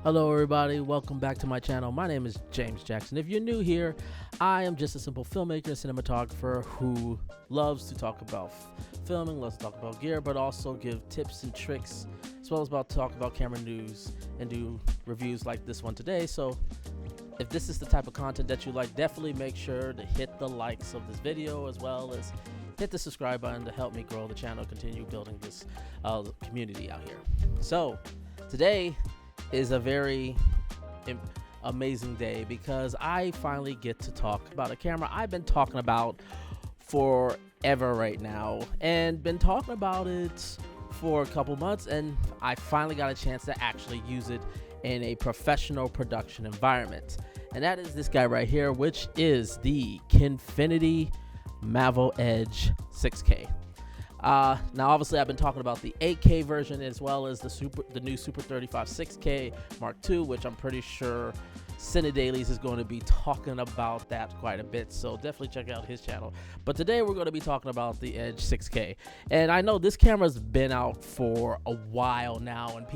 Hello everybody, welcome back to my channel. My name is James Jackson. If you're new here, I am just a simple filmmaker and cinematographer who loves to talk about filming, loves to talk about gear, but also give tips and tricks, as well as talk about camera news and do reviews like this one today. So if this is the type of content that you like, definitely make sure to hit the likes of this video, as well as hit the subscribe button to help me grow the channel, continue building this community out here. So today is a very amazing day because I finally get to talk about a camera I've been talking about forever right now, and been talking about it for a couple months, and I finally got a chance to actually use it in a professional production environment. And that is this guy right here, which is the Kinefinity Mavo Edge 6K. Now obviously I've been talking about the 8K version, as well as the new Super 35 6K Mark II, which I'm pretty sure Cinedailies is going to be talking about that quite a bit, so definitely check out his channel. But today we're going to be talking about the Edge 6K, and I know this camera's been out for a while now, and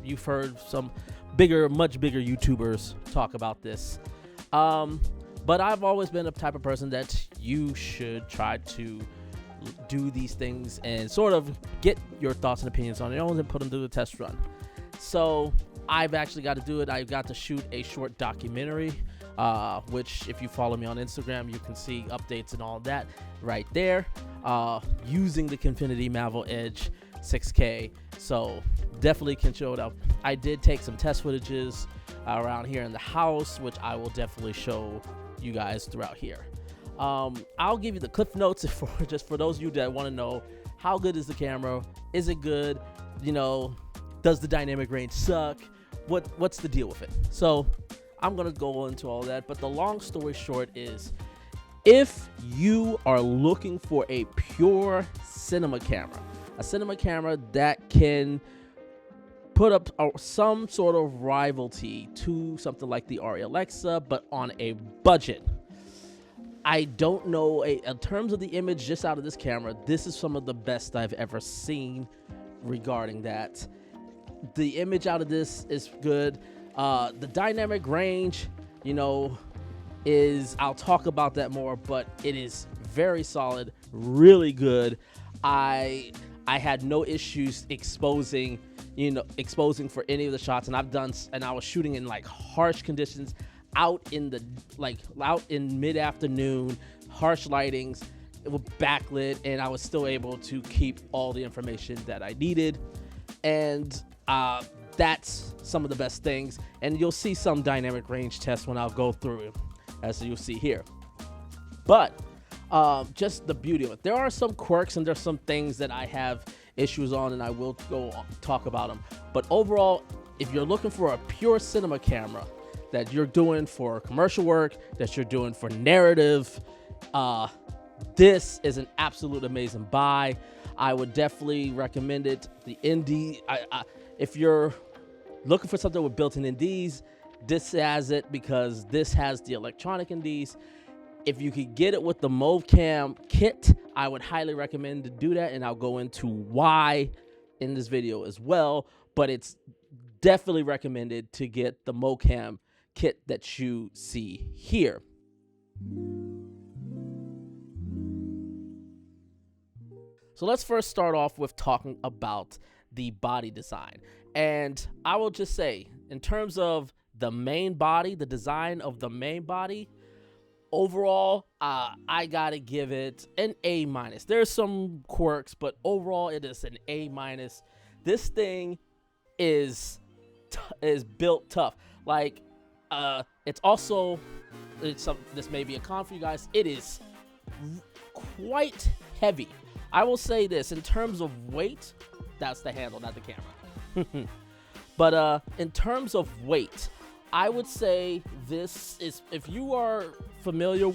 you've heard some much bigger YouTubers talk about this, but I've always been the type of person that you should try to do these things and sort of get your thoughts and opinions on your own and put them through the test run. So I've actually got to do it. I've got to shoot a short documentary, which if you follow me on Instagram, you can see updates and all that right there, using the Kinefinity Mavo Edge 6K. So definitely can show it up. I did take some test footages around here in the house, which I will definitely show you guys throughout here. I'll give you the cliff notes just for those of you that want to know how good is the camera, is it good, does the dynamic range suck, what's the deal with it. So I'm gonna go into all that, but the long story short is, if you are looking for a pure cinema camera, a cinema camera that can put up some sort of rivalry to something like the ARRI Alexa, but on a budget, I don't know, in terms of the image just out of this camera, this is some of the best I've ever seen regarding that. The image out of this is good. The dynamic range, I'll talk about that more, but it is very solid, really good. I had no issues exposing for any of the shots, and I was shooting in like harsh conditions, out in mid-afternoon, harsh lightings, it was backlit, and I was still able to keep all the information that I needed. And that's some of the best things, and you'll see some dynamic range tests when I'll go through it, as you'll see here. But just the beauty of it, there are some quirks and there's some things that I have issues on, and I will talk about them. But overall, if you're looking for a pure cinema camera that you're doing for commercial work, that you're doing for narrative, this is an absolute amazing buy. I would definitely recommend it. The ND, if you're looking for something with built-in NDs, this has it, because this has the electronic NDs. If you could get it with the MOVCAM Kit, I would highly recommend to do that, and I'll go into why in this video as well. But it's definitely recommended to get the MOVCAM Kit that you see here. So let's first start off with talking about the body design. And I will just say, in terms of the main body, the design of the main body, overall, I gotta give it an A-. There's some quirks, but overall it is an A-. This thing is built tough. Like, it's also, this may be a con for you guys, it is quite heavy. I will say this, in terms of weight, that's the handle, not the camera. But in terms of weight, I would say this is, if you are familiar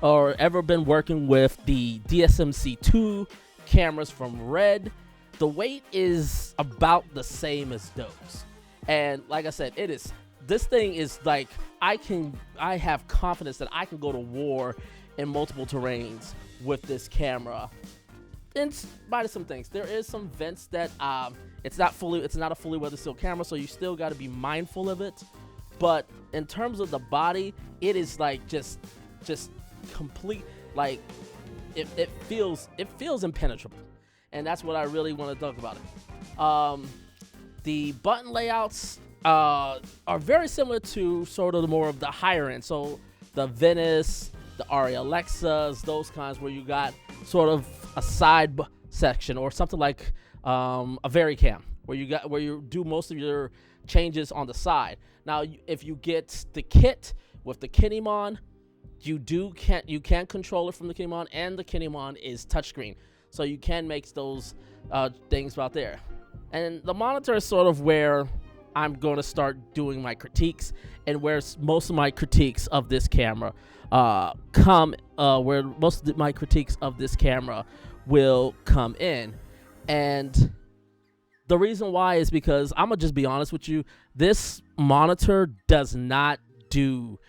or ever been working with the DSMC2 cameras from Red, the weight is about the same as those. And like I said, this thing is like, I have confidence that I can go to war in multiple terrains with this camera in spite of some things, there is some vents that it's not a fully weather sealed camera, so you still got to be mindful of it. But in terms of the body, it is like just complete, like it feels impenetrable, and that's what I really want to talk about it. The button layouts are very similar to sort of the more of the higher end, so the Venice, the Aria Alexas, those kinds where you got sort of a side section or something like a VariCam where you do most of your changes on the side. Now, if you get the kit with the Kinemon, you can control it from the Kinemon, and the Kinemon is touchscreen, so you can make those things about there. And the monitor is sort of where I'm going to start doing my critiques, and where most of my critiques of this camera will come in. And the reason why is because I'm gonna just be honest with you, this monitor does not do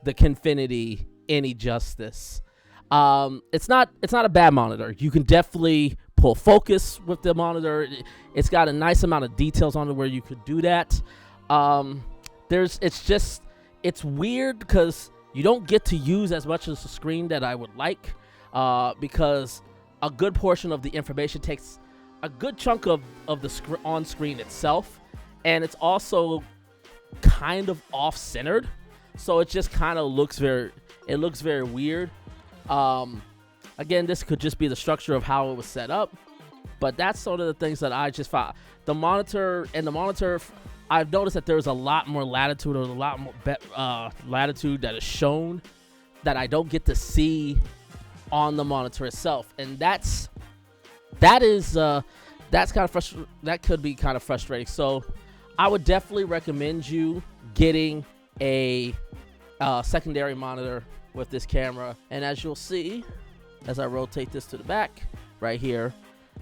the Kinefinity any justice. It's not a bad monitor. You can definitely pull focus with the monitor. It's got a nice amount of details on it where you could do that. It's weird because you don't get to use as much of the screen that I would like, because a good portion of the information takes a good chunk of the on screen itself, and it's also kind of off-centered, so it just kind of looks very weird. Again, this could just be the structure of how it was set up, but that's sort of the things that I just found. The monitor, I've noticed that there's a lot more latitude, or a lot more latitude that is shown that I don't get to see on the monitor itself, and that could be kind of frustrating. So I would definitely recommend you getting a secondary monitor with this camera. And as you'll see, as I rotate this to the back right here,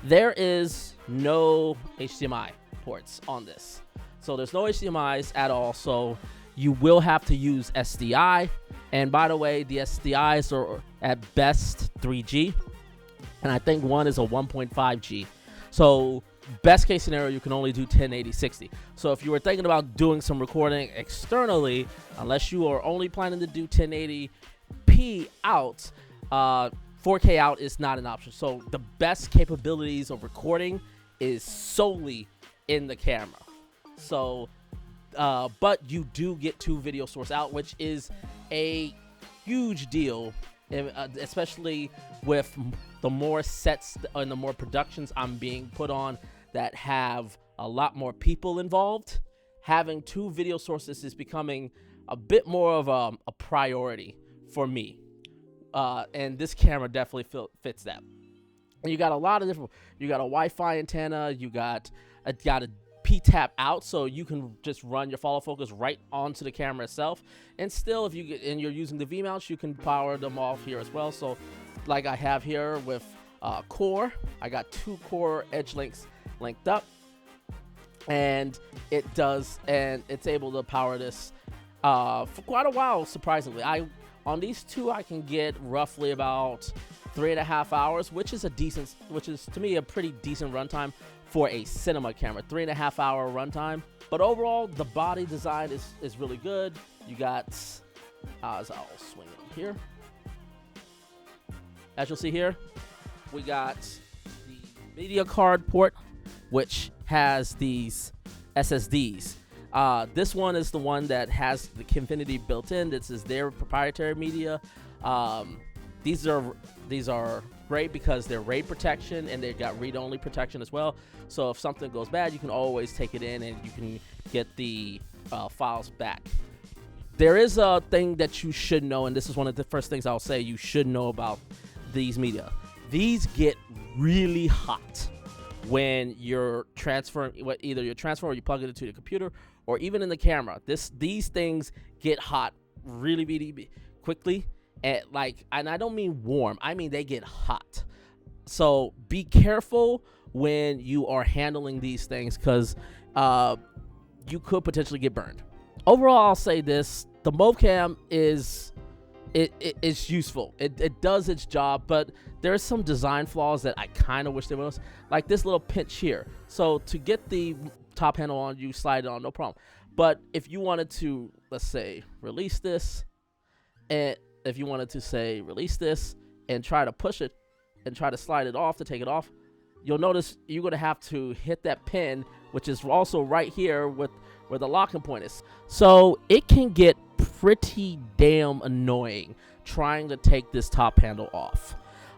there is no HDMI ports on this. So there's no HDMIs at all, so you will have to use SDI. And by the way, the SDIs are at best 3G, and I think one is a 1.5G. So best case scenario, you can only do 1080/60. So if you were thinking about doing some recording externally, unless you are only planning to do 1080p out, 4K out is not an option. So the best capabilities of recording is solely in the camera. So, but you do get 2 video source out, which is a huge deal, especially with the more sets and the more productions I'm being put on that have a lot more people involved. Having 2 video sources is becoming a bit more of a priority for me, and this camera definitely fits that. And you got a lot of different. You got a Wi-Fi antenna. You got a P-tap out, so you can just run your follow focus right onto the camera itself. And still, if you're using the V mounts, you can power them off here as well. So, like I have here with Core, I got 2 Core Edge links linked up, and it's able to power this for quite a while. Surprisingly, on these 2 I can get roughly about 3.5 hours, which is to me a pretty decent runtime for a cinema camera. 3.5 hour runtime. But overall, the body design is really good. You got, as I'll swing it here, as you'll see here, we got the media card port, which has these SSDs. This one is the one that has the Kinefinity built in. This is their proprietary media. These are great because they're RAID protection, and they've got read-only protection as well. So if something goes bad, you can always take it in and you can get the files back. There is a thing that you should know, and this is one of the first things I'll say you should know about these media. These get really hot when you're transferring, either you're transferring or you plug it into the computer or even in the camera. These things get hot really, really quickly. And I don't mean warm, I mean they get hot. So be careful when you are handling these things, because you could potentially get burned. Overall, I'll say this: the MOVCAM is it's useful. It does its job, but there's some design flaws that I kind of wish there was, like this little pinch here. So to get the top handle on, you slide it on, no problem. But if you wanted to, let's say, release this, and if you wanted to say release this and try to push it and try to slide it off to take it off, you'll notice you're going to have to hit that pin, which is also right here with where the locking point is. So it can get pretty damn annoying trying to take this top handle off.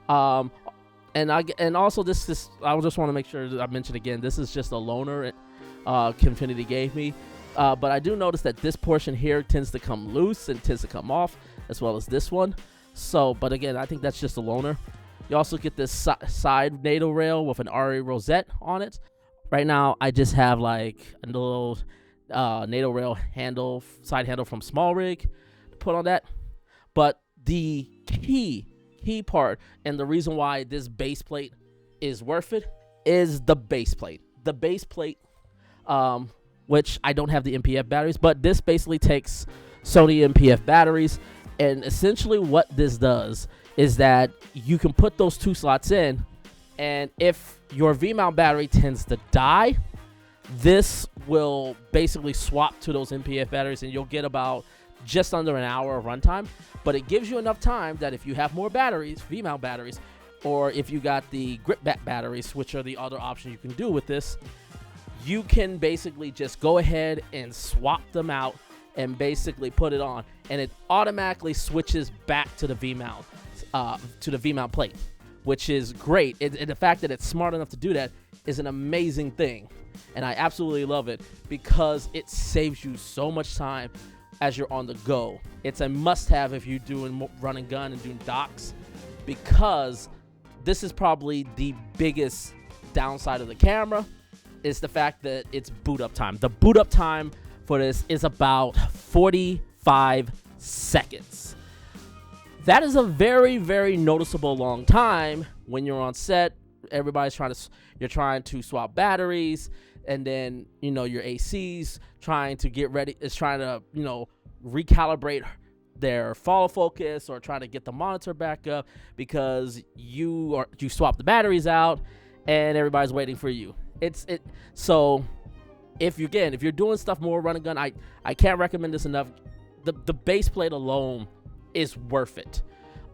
And also this I just want to make sure that I mention again, this is just a loaner Kinefinity gave me. But I do notice that this portion here tends to come loose and tends to come off, as well as this one. So, but again, I think that's just a loaner. You also get this side NATO rail with an RE rosette on it. Right now, I just have like a little NATO rail handle, side handle from Small Rig to put on that. But the key part, and the reason why this base plate is worth it, is the base plate. The base plate, which I don't have the MPF batteries, but this basically takes Sony MPF batteries, and essentially what this does is that you can put those 2 slots in, and if your V-mount battery tends to die, this will basically swap to those MPF batteries, and you'll get about just under an hour of runtime. But it gives you enough time that if you have more batteries, V-mount batteries, or if you got the grip back batteries, which are the other option you can do with this, you can basically just go ahead and swap them out and basically put it on, and it automatically switches back to the V-mount plate, which is great. And the fact that it's smart enough to do that is an amazing thing, and I absolutely love it because it saves you so much time as you're on the go. It's a must-have if you're doing run and gun and doing docks, because this is probably the biggest downside of the camera, is the fact that it's boot up time. The boot up time for this is about 45 seconds. That is a very, very noticeable long time when you're on set. You're trying to swap batteries, and then, you know, your AC's trying to get ready, is trying to, you know, recalibrate their follow focus or trying to get the monitor back up because you swap the batteries out and everybody's waiting for you. So if you're doing stuff more run and gun, I can't recommend this enough. The base plate alone is worth it.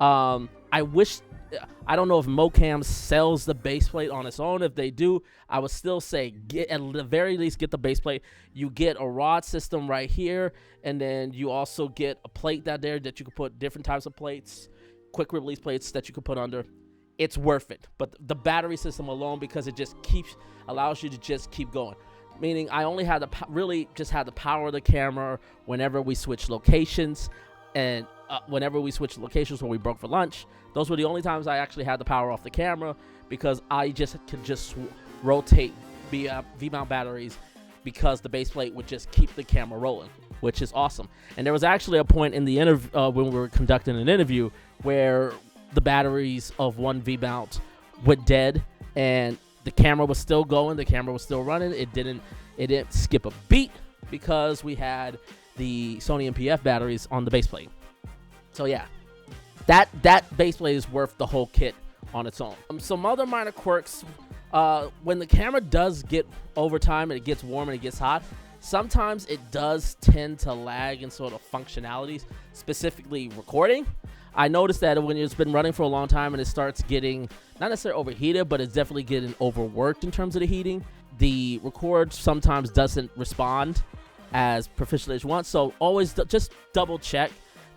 I don't know if MOVCAM sells the base plate on its own. If they do, I would still say at the very least get the base plate. You get a rod system right here, and then you also get a plate that you can put different types of plates, quick release plates that you can put under. It's worth it. But the battery system alone, because it just allows you to just keep going. Meaning I only had to power the camera whenever we switch locations, and whenever we switched locations when we broke for lunch. Those were the only times I actually had to power off the camera, because I could just rotate V-mount batteries, because the base plate would just keep the camera rolling, which is awesome. And there was actually a point in the interview when we were conducting an interview where the batteries of one V-mount went dead, and the camera was still going, the camera was still running. It didn't skip a beat because we had the Sony MPF batteries on the base plate. So yeah, that base plate is worth the whole kit on its own. Some other minor quirks, when the camera does get over time and it gets warm and it gets hot, sometimes it does tend to lag in sort of functionalities, specifically recording. I noticed that when it's been running for a long time and it starts getting, not necessarily overheated, but it's definitely getting overworked in terms of the heating, the record sometimes doesn't respond as proficiently as you want. So always just double check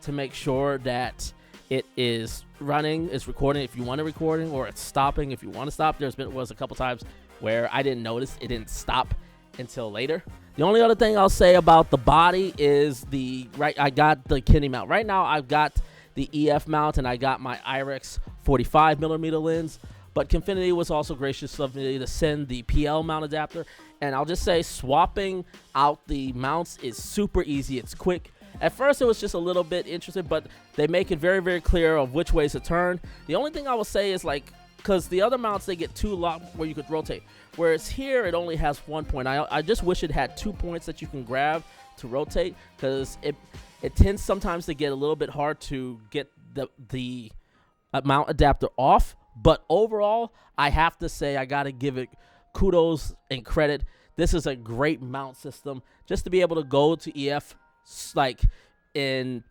to make sure that it is running, it's recording if you want to recording, or it's stopping if you want to stop. Was a couple times where I didn't notice it didn't stop until later. The only other thing I'll say about the body is I got the Kinefinity mount. Right now I've got the EF mount and I got my IREX 45mm lens, but Kinefinity was also gracious of me to send the PL mount adapter, and I'll just say swapping out the mounts is super easy. It's quick. At first it was just a little bit interesting, but they make it very, very clear of which ways to turn. The only thing I will say is, like, because the other mounts, they get 2 locked where you could rotate, whereas here it only has 1 point. I just wish it had 2 points that you can grab to rotate, because It tends sometimes to get a little bit hard to get the mount adapter off, but overall, I have to say I gotta give it kudos and credit. This is a great mount system just to be able to go to EF like in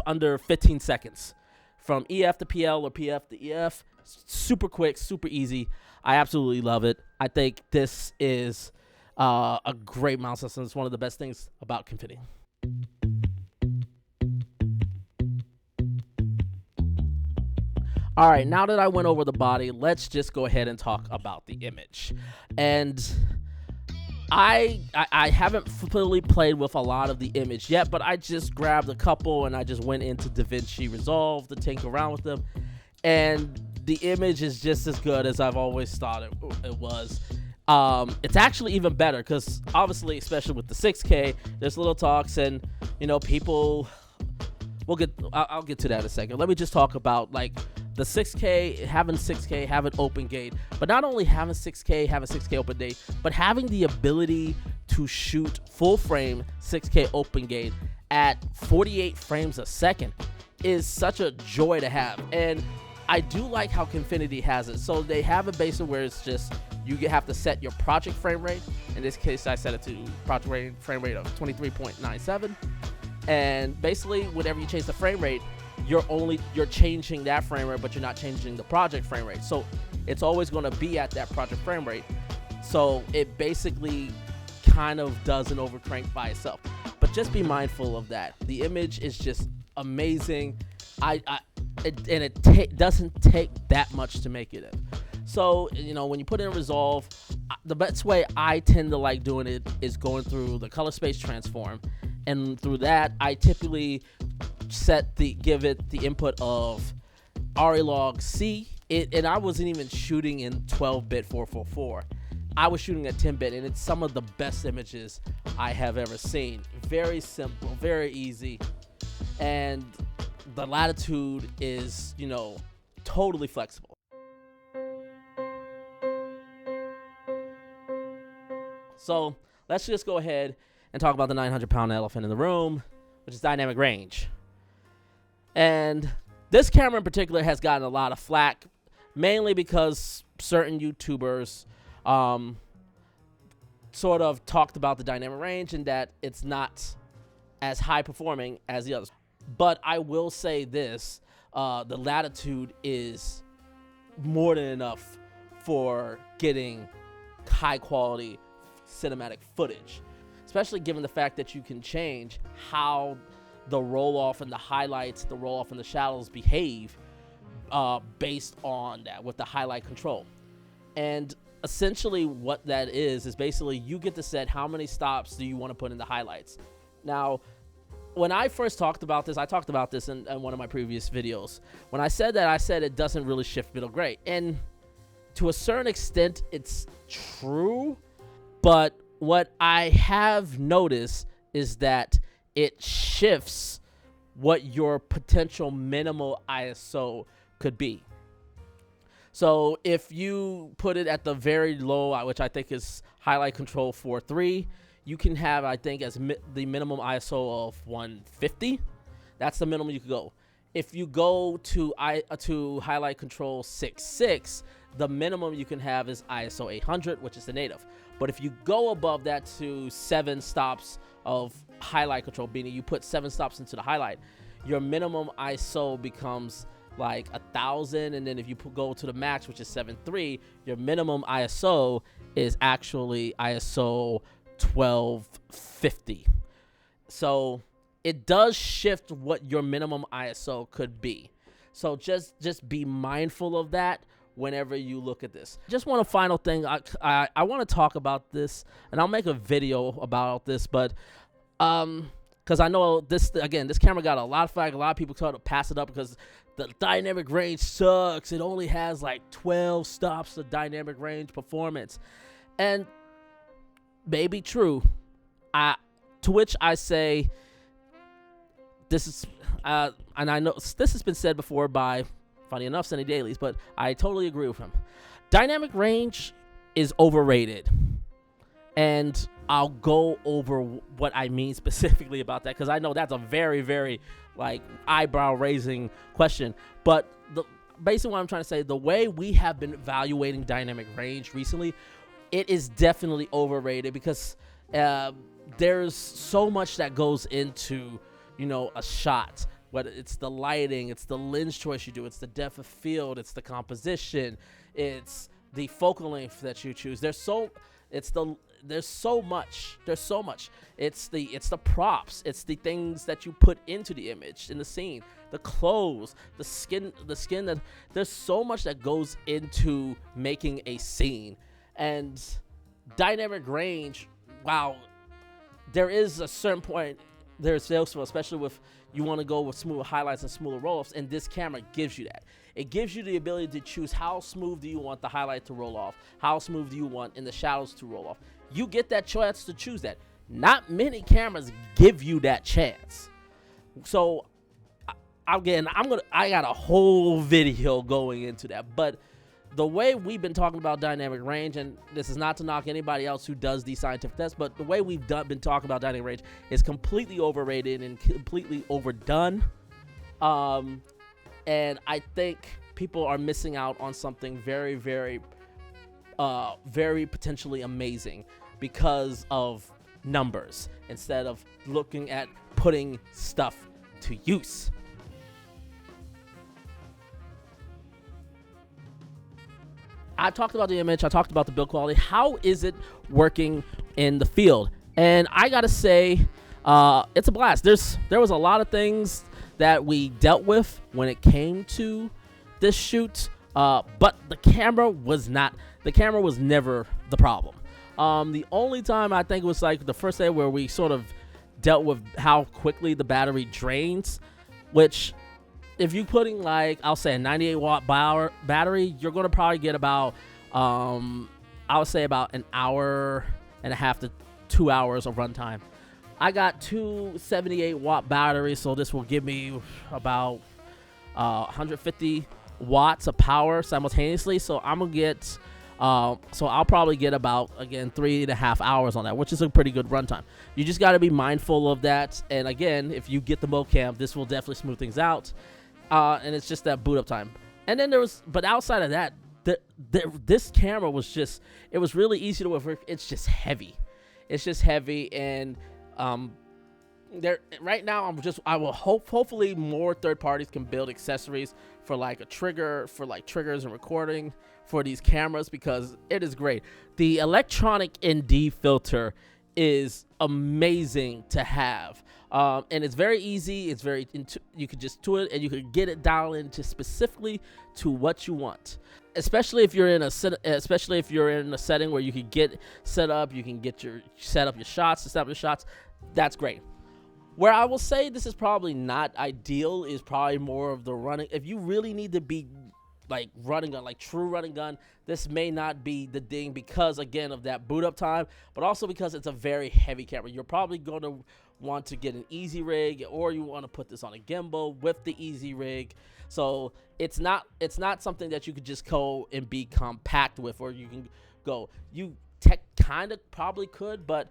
under 15 seconds. From EF to PL or PF to EF, super quick, super easy. I absolutely love it. I think this is a great mount system. It's one of the best things about Kinefinity. All right, now that I went over the body, let's just go ahead and talk about the image. And I haven't fully played with a lot of the image yet, but I just grabbed a couple and I just went into DaVinci Resolve to tinker around with them. And the image is just as good as I've always thought it was. It's actually even better because obviously, especially with the 6K, there's little talks and, you know, people, I'll get to that in a second. Let me just talk about like the 6K, having open gate, but not only having 6K open gate, but having the ability to shoot full frame 6K open gate at 48 frames a second is such a joy to have. And I do like how Kinefinity has it. So they have a base where it's just, you have to set your project frame rate. In this case, I set it to project frame rate of 23.97. And basically, whenever you change the frame rate, you're changing that frame rate, but you're not changing the project frame rate. So it's always going to be at that project frame rate. So it basically kind of doesn't overcrank by itself. But just be mindful of that. The image is just amazing. It doesn't take that much to make it. So, you know, when you put in Resolve, the best way I tend to like doing it is going through the color space transform. And through that, I typically give it the input of Arilog C. And I wasn't even shooting in 12-bit 444. I was shooting at 10-bit, and it's some of the best images I have ever seen. Very simple, very easy, and the latitude is, you know, totally flexible. So let's just go ahead and talk about the 900-pound elephant in the room, which is dynamic range. And this camera in particular has gotten a lot of flack, mainly because certain YouTubers sort of talked about the dynamic range and that it's not as high performing as the others. But I will say this, the latitude is more than enough for getting high quality cinematic footage, especially given the fact that you can change how the roll off and the highlights, the roll off and the shadows behave based on that with the highlight control. And essentially what that is basically you get to set how many stops do you want to put in the highlights. Now, when I first talked about this, I talked about this in one of my previous videos. When I said that, I said it doesn't really shift middle gray. And to a certain extent, it's true. But what I have noticed is that it shifts what your potential minimal ISO could be. So if you put it at the very low, which I think is highlight control 4.3, you can have, I think, as the minimum ISO of 150. That's the minimum you could go. If you go to highlight control 6.6, the minimum you can have is ISO 800, which is the native. But if you go above that to 7 stops of highlight control, meaning you put 7 stops into the highlight, your minimum ISO becomes like 1,000, and then if you go to the max, which is 7.3, your minimum ISO is actually ISO 1250. So it does shift what your minimum ISO could be. So just be mindful of that whenever you look at this. Just one final thing, I want to talk about this, and I'll make a video about this, but because I know this camera got a lot of flack. A lot of people try to pass it up because the dynamic range sucks. It only has like 12 stops of dynamic range performance, and maybe true. To which I say, this is, and I know this has been said before by, funny enough, Sunny Dailies, but I totally agree with him. Dynamic range is overrated, and I'll go over what I mean specifically about that, because I know that's a very, very like eyebrow raising question. But basically what I'm trying to say, the way we have been evaluating dynamic range recently, it is definitely overrated, because there's so much that goes into, you know, a shot. Whether it's the lighting, it's the lens choice you do, it's the depth of field, it's the composition, it's the focal length that you choose. There's so much. It's the props, it's the things that you put into the image, in the scene, the clothes, the skin that there's so much that goes into making a scene. And dynamic range, wow, there is a certain point, there's useful, especially with you want to go with smoother highlights and smoother roll-offs, and this camera gives you that. It gives you the ability to choose how smooth do you want the highlight to roll off, how smooth do you want in the shadows to roll off. You get that chance to choose that. Not many cameras give you that chance. So again, I got a whole video going into that, but the way we've been talking about dynamic range, and this is not to knock anybody else who does these scientific tests, but the way we've been talking about dynamic range is completely overrated and completely overdone. And I think people are missing out on something very, very, very potentially amazing because of numbers, instead of looking at putting stuff to use. I talked about the image, I talked about the build quality. How is it working in the field? And I gotta say, it's a blast. There was a lot of things that we dealt with when it came to this shoot, but the camera was never the problem. The only time I think it was like the first day where we sort of dealt with how quickly the battery drains, which, if you're putting, like, I'll say a 98 watt battery, you're going to probably get about, I would say about an hour and a half to 2 hours of runtime. I got two 78 watt batteries, so this will give me about 150 watts of power simultaneously. So I'm going to get, so I'll probably get about, again, 3.5 hours on that, which is a pretty good runtime. You just got to be mindful of that. And again, if you get the MOVCAM, this will definitely smooth things out. And it's just that boot up time. And then but outside of that, this camera was just, it was really easy to work. It's just heavy. And right now hopefully more third parties can build accessories for like a trigger, for like triggers and recording for these cameras, because it is great. The electronic ND filter is amazing to have. And it's very easy. It's very, you could just do it and you could get it dialed into specifically to what you want. Especially if you're in a setting where you can get set up, you can set up your shots, to set up your shots. That's great. Where I will say this is probably not ideal is probably more of the running. If you really need to be like running gun, like true running gun, this may not be the thing, because again of that boot up time, but also because it's a very heavy camera. You're probably going to want to get an easy rig, or you want to put this on a gimbal with the easy rig. So it's not something that you could just go and be compact with, or you can go, you kind of probably could, but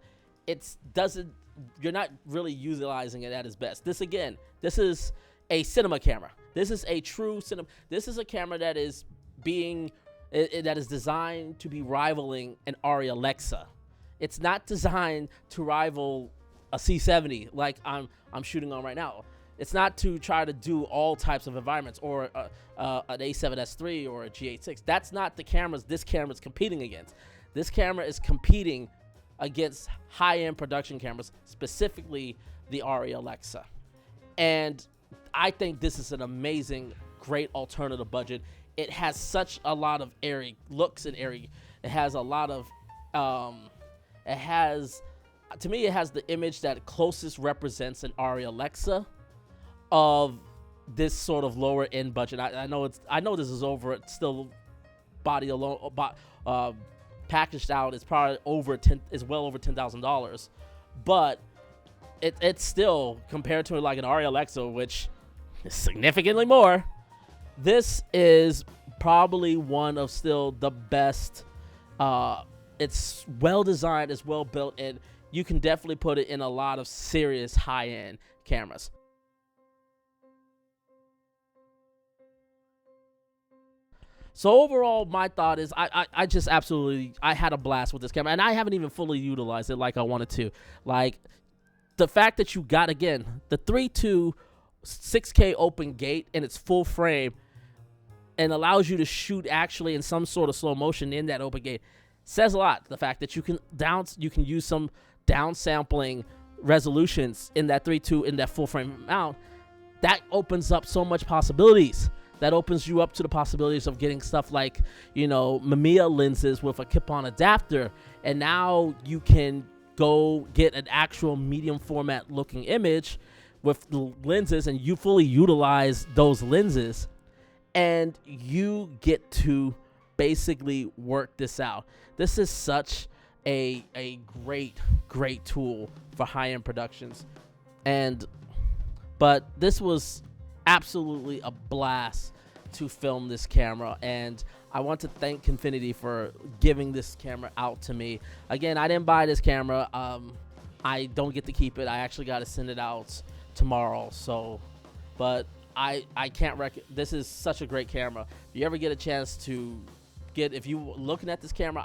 you're not really utilizing it at its best. This is a cinema camera. This is a true cinema. This is a camera that is designed to be rivaling an Arri Alexa. It's not designed to rival a C70 like I'm shooting on right now. It's not to try to do all types of environments, or an A7S III or a G8.6. That's not the cameras this camera is competing against. This camera is competing against high-end production cameras, specifically the Arri Alexa. And I think this is an amazing, great alternative budget. It has such a lot of airy looks and airy. It has a lot of, to me, it has the image that closest represents an Arri Alexa of this sort of lower end budget. I know this is over. It's still body alone, packaged out. It's probably well over $10,000, but it's still, compared to like an Arri Alexa, which is significantly more. This is probably one of still the best It's well designed, it's well built, and you can definitely put it in a lot of serious high-end cameras. So overall, my thought is I just absolutely, I had a blast with this camera, and I haven't even fully utilized it like I wanted to. Like, the fact that you got, again, the 3.2 6K open gate in its full frame and allows you to shoot actually in some sort of slow motion in that open gate says a lot. The fact that you can use some down sampling resolutions in that 3.2 in that full frame mount, that opens up so much possibilities. That opens you up to the possibilities of getting stuff like, you know, Mamiya lenses with a clip-on adapter, and now you can go get an actual medium format looking image with the lenses, and you fully utilize those lenses, and you get to basically work this out. This is such a great tool for high-end productions, but this was absolutely a blast to film this camera, and I want to thank Kinefinity for giving this camera out to me. Again, I didn't buy this camera. I don't get to keep it. I actually got to send it out tomorrow. So, but I can't this is such a great camera. If you ever get a chance to if you looking at this camera,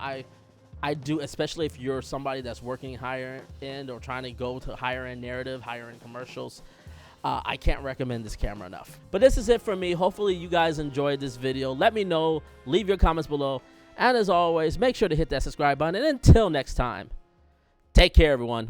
I do, especially if you're somebody that's working higher end or trying to go to higher end narrative, higher end commercials, I can't recommend this camera enough. But this is it for me. Hopefully you guys enjoyed this video. Let me know. Leave your comments below. And as always, make sure to hit that subscribe button. And until next time, take care, everyone.